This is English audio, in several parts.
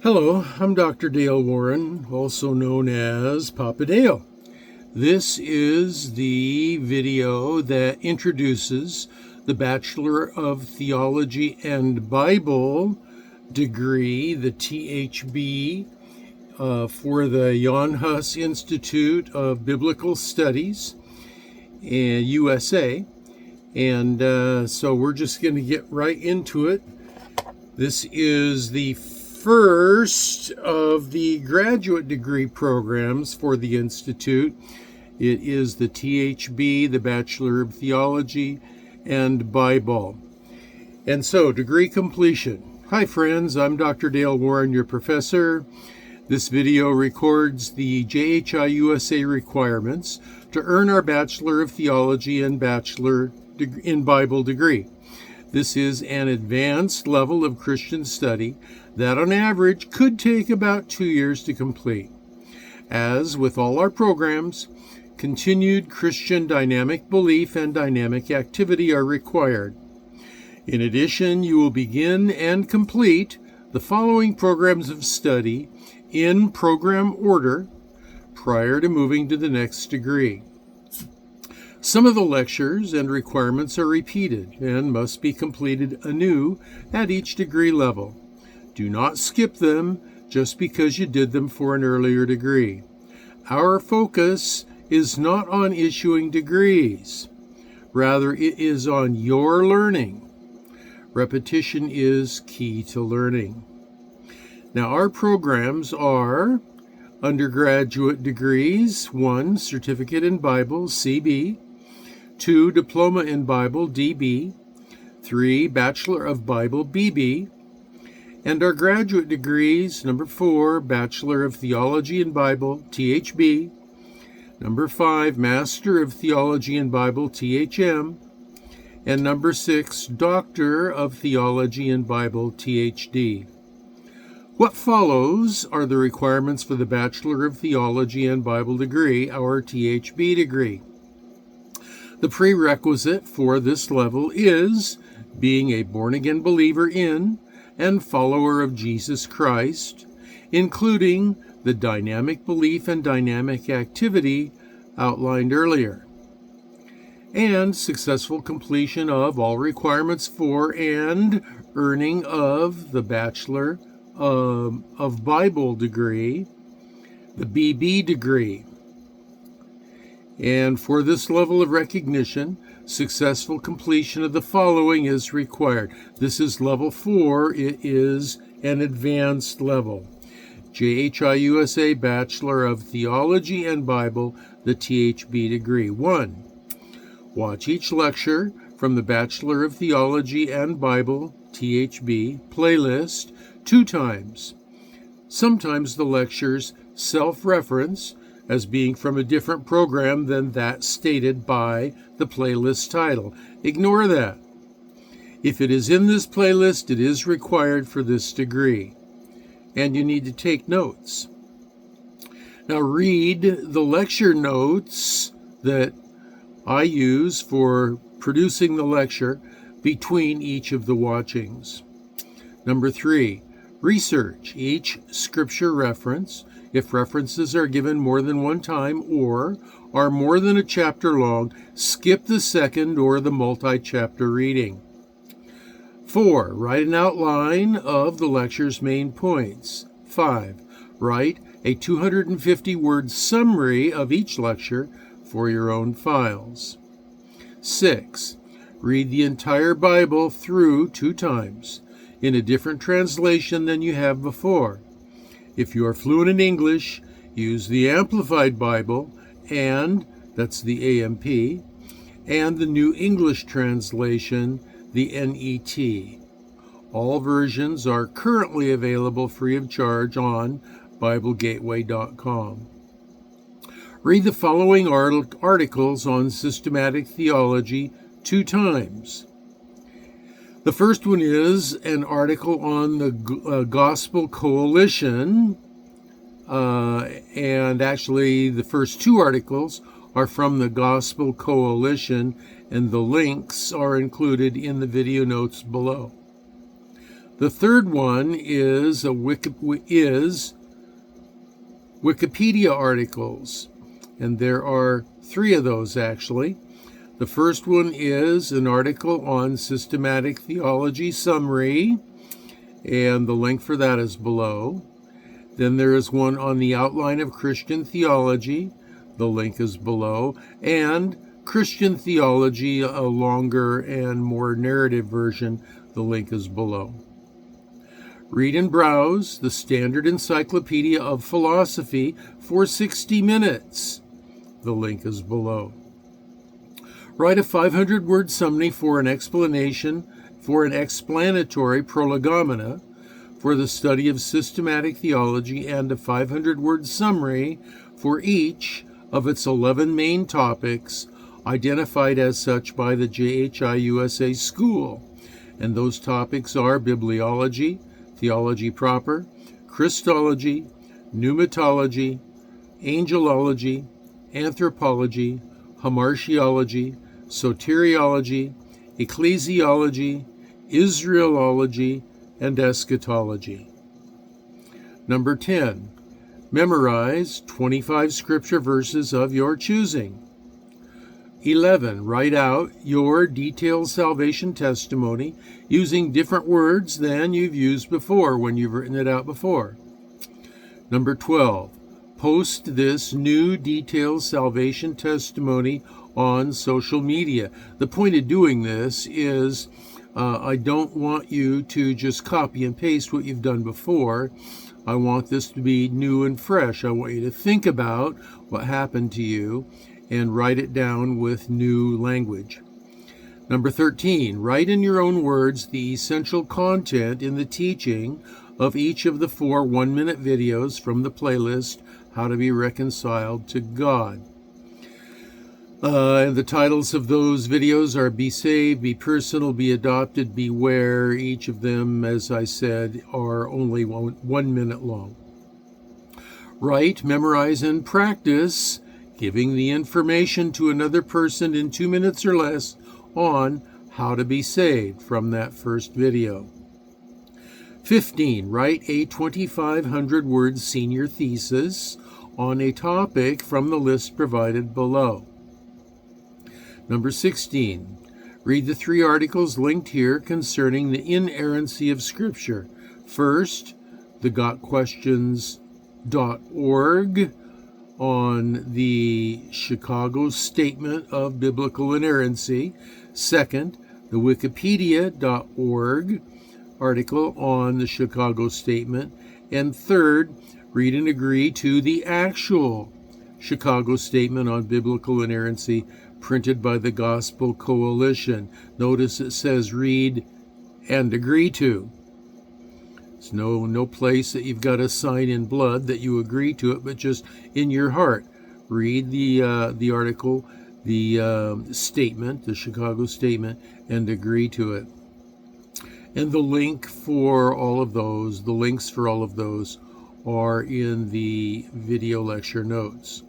Hello, I'm Dr. Dale Warren, also known as Papa Dale. This is the video that introduces the Bachelor of Theology and Bible degree, the ThB, for the JHI-USA Institute of Biblical Studies, USA. And so we're just going to get right into it. This is the first of the graduate degree programs for the Institute. It is the ThB, the Bachelor of Theology and Bible. And so, degree completion. Hi friends, I'm Dr. Dale Warren, your professor. This video records the JHI-USA requirements to earn our Bachelor of Theology and Bachelor in Bible degree. This is an advanced level of Christian study that on average could take about 2 years to complete. As with all our programs, continued Christian dynamic belief and dynamic activity are required. In addition, you will begin and complete the following programs of study in program order prior to moving to the next degree. Some of the lectures and requirements are repeated and must be completed anew at each degree level. Do not skip them just because you did them for an earlier degree. Our focus is not on issuing degrees. Rather, it is on your learning. Repetition is key to learning. Now, our programs are undergraduate degrees: 1, Certificate in Bible, CB; 2, Diploma in Bible, DB; 3, Bachelor of Bible, BB; and our graduate degrees: number 4, Bachelor of Theology in Bible, THB; number 5, Master of Theology in Bible, THM; and number 6, Doctor of Theology in Bible, THD. What follows are the requirements for the Bachelor of Theology and Bible degree, our THB degree. The prerequisite for this level is being a born-again believer in and follower of Jesus Christ, including the dynamic belief and dynamic activity outlined earlier, and successful completion of all requirements for and earning of the Bachelor of Bible degree, the BB degree. And for this level of recognition, successful completion of the following is required. This is level 4. It is an advanced level. JHI-USA Bachelor of Theology and Bible, the THB degree. 1. Watch each lecture from the Bachelor of Theology and Bible, THB, playlist 2 times. Sometimes the lectures self-reference as being from a different program than that stated by the playlist title. Ignore that. If it is in this playlist, it is required for this degree, and you need to take notes. Now read the lecture notes that I use for producing the lecture between each of the watchings. Number 3, research each scripture reference. If references are given more than one time or are more than a chapter long, skip the second or the multi-chapter reading. 4, write an outline of the lecture's main points. 5, write a 250-word summary of each lecture for your own files. 6, read the entire Bible through 2 times in a different translation than you have before. If you are fluent in English, use the Amplified Bible, and that's the AMP, and the New English Translation, the NET. All versions are currently available free of charge on BibleGateway.com. Read the following articles on systematic theology 2 times. The first one is an article on the Gospel Coalition, and actually the first 2 articles are from the Gospel Coalition, and the links are included in the video notes below. The third one is Wikipedia articles, and there are 3 of those actually. The first one is an article on systematic theology summary, and the link for that is below. Then there is one on the outline of Christian theology. The link is below. And Christian theology, a longer and more narrative version. The link is below. Read and browse the Standard Encyclopedia of Philosophy for 60 minutes. The link is below. Write a 500-word summary for an explanatory prolegomena for the study of systematic theology, and a 500-word summary for each of its 11 main topics identified as such by the JHI-USA school. And those topics are bibliology, theology proper, Christology, pneumatology, angelology, anthropology, hamartiology, soteriology, ecclesiology, Israelology, and eschatology. Number 10, memorize 25 scripture verses of your choosing. 11, write out your detailed salvation testimony using different words than you've used before when you've written it out before. Number 12, post this new detailed salvation testimony on social media. The point of doing this is I don't want you to just copy and paste what you've done before. I want this to be new and fresh. I want you to think about what happened to you and write it down with new language. Number 13, write in your own words the essential content in the teaching of each of the 4 one-minute videos from the playlist, How to Be Reconciled to God. And the titles of those videos are Be Saved, Be Personal, Be Adopted, Beware. Each of them, as I said, are only 1 minute long. Write, memorize, and practice giving the information to another person in 2 minutes or less on how to be saved from that first video. 15, write a 2,500-word senior thesis on a topic from the list provided below. Number 16, read the 3 articles linked here concerning the inerrancy of Scripture. First, the gotquestions.org on the Chicago Statement of Biblical Inerrancy. Second, the wikipedia.org article on the Chicago Statement. And third, read and agree to the actual Chicago Statement on Biblical Inerrancy printed by the Gospel Coalition. Notice it says read and agree to. There's no place that you've got to sign in blood that you agree to it, but just in your heart. Read the article, the statement, the Chicago Statement, and agree to it. And the link for all of those, the links for all of those are in the video lecture notes.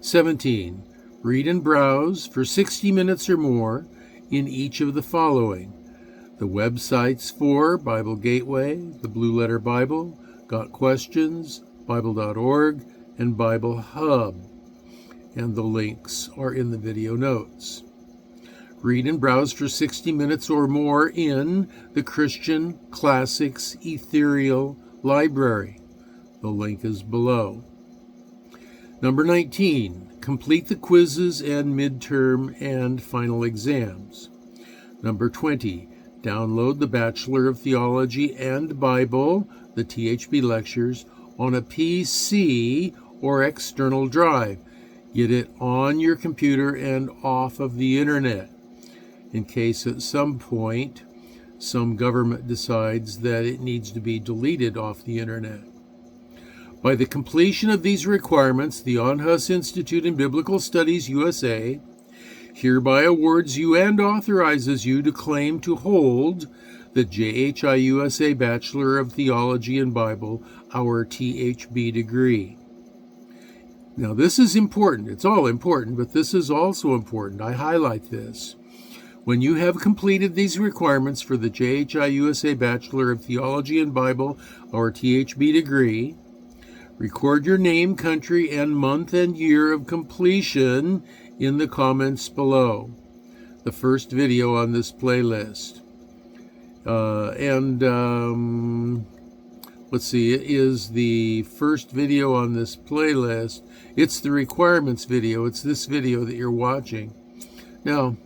17. Read and browse for 60 minutes or more in each of the following: the websites for Bible Gateway, the Blue Letter Bible, Got Questions, Bible.org, and Bible Hub. And the links are in the video notes. Read and browse for 60 minutes or more in the Christian Classics Ethereal Library. The link is below. Number 19. Complete the quizzes and midterm and final exams. Number 20. Download the Bachelor of Theology and Bible, the THB lectures, on a PC or external drive. Get it on your computer and off of the internet, in case at some point some government decides that it needs to be deleted off the internet. By the completion of these requirements, the Onhus Institute in Biblical Studies USA hereby awards you and authorizes you to claim to hold the JHI-USA Bachelor of Theology and Bible, our THB degree. Now this is important. It's all important, but this is also important. I highlight this. When you have completed these requirements for the JHI-USA Bachelor of Theology and Bible, or ThB degree, record your name, country, and month and year of completion in the comments below. The first video on this playlist. Let's see, it is the first video on this playlist. It's the requirements video. It's this video that you're watching. Now,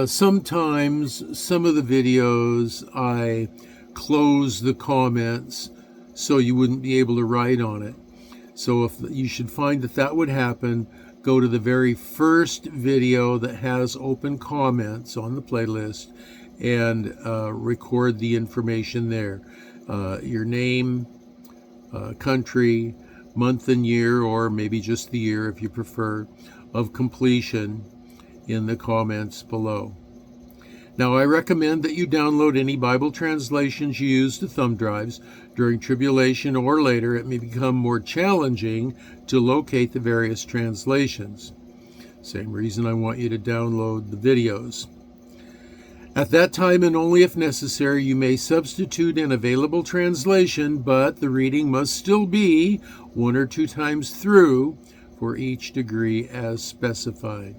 sometimes some of the videos I close the comments so you wouldn't be able to write on it. So if you should find that would happen, go to the very first video that has open comments on the playlist and record the information there. Your name, country, month and year, or maybe just the year if you prefer, of completion in the comments below. Now, I recommend that you download any Bible translations you use to thumb drives. During tribulation or later, it may become more challenging to locate the various translations. Same reason I want you to download the videos. At that time, and only if necessary, you may substitute an available translation, but the reading must still be 1 or 2 times through for each degree as specified.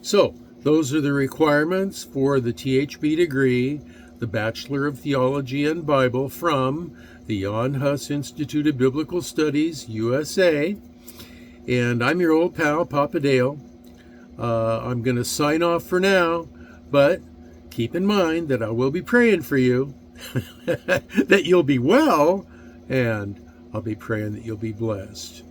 So, those are the requirements for the ThB degree, the Bachelor of Theology and Bible from the Jan Hus Institute of Biblical Studies, USA. And I'm your old pal, Papa Dale. I'm going to sign off for now, but keep in mind that I will be praying for you, that you'll be well, and I'll be praying that you'll be blessed.